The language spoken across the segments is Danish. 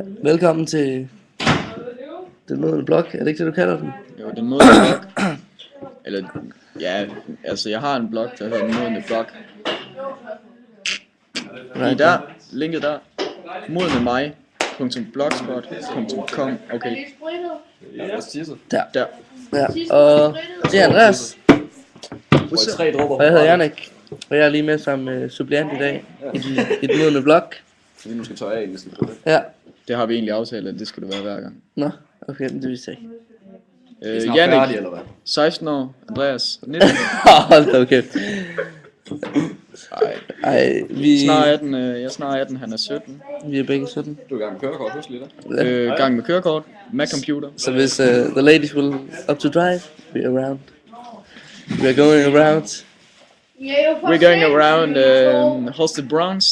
Velkommen til den modne blog. Er det ikke det, du kalder den? Jo, den modne blog. Eller, ja, altså jeg har en blog, der hedder den modne blog. Lige der, linket der. modnemig.blogspot.com. Okay. Der. Der. Ja, og det er Andreas. Og jeg hedder Jannik. Og jeg er lige med som suppleant i dag i den modne blog. Fordi du skal tørre af, hvis du skal det. Ja. Det har vi egentlig aftalt, at det skulle det være hver gang. Nå, okay, men det vidste jeg ikke. Jannik, eller hvad? 16 år. Andreas, 19 år. Hold da okay. Ej, Snart 18, jeg er snart 18, han er 17. vi er begge 17. Du er i gang med kørekort, husk lige der. Gang med kørekort, med computer. Så hvis the ladies will up to drive, we are around. We are going around. We're going around Holsted Bronx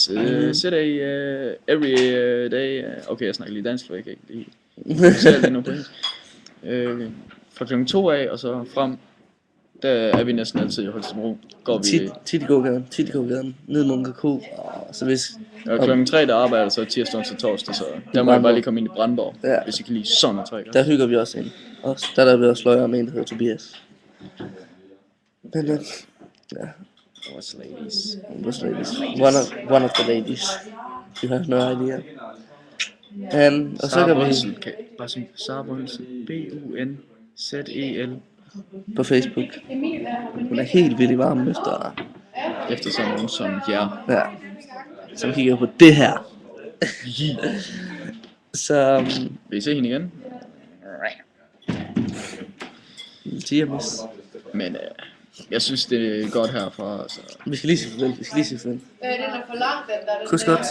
city every day. Okay, jeg snakker lige dansk, for jeg kan ikke lige selv det nu på engelsk. Fra klokken 2 af, og så frem, der er vi næsten altid i Holstebro. Går vi... Tit i gågaden, ned i Munke Ko. Så hvis... Og klokken 3, der arbejder jeg så tirsdag til torsdag, så der må jeg bare lige komme ind i Brandborg, Ja. hvis I kan lide sådan noget træk. Der hygger vi også ind. Også, der er vi også sløjer om en, der hedder Tobias. Men ja. What's ladies? What's ladies? One of the ladies. You have no idea. Og så kan vi Bare som Sara Brøndsen. B-U-N-Z-E-L. på Facebook. Hun er helt vildt varm Efter sådan nogen som jer. Ja. Så kigger jeg på det her. Så Vil I se hende igen? Tiamis. Men jeg synes, det er godt herfra. Så. Vi skal lige sige farvel. Den er for lang, den der. Kus godt.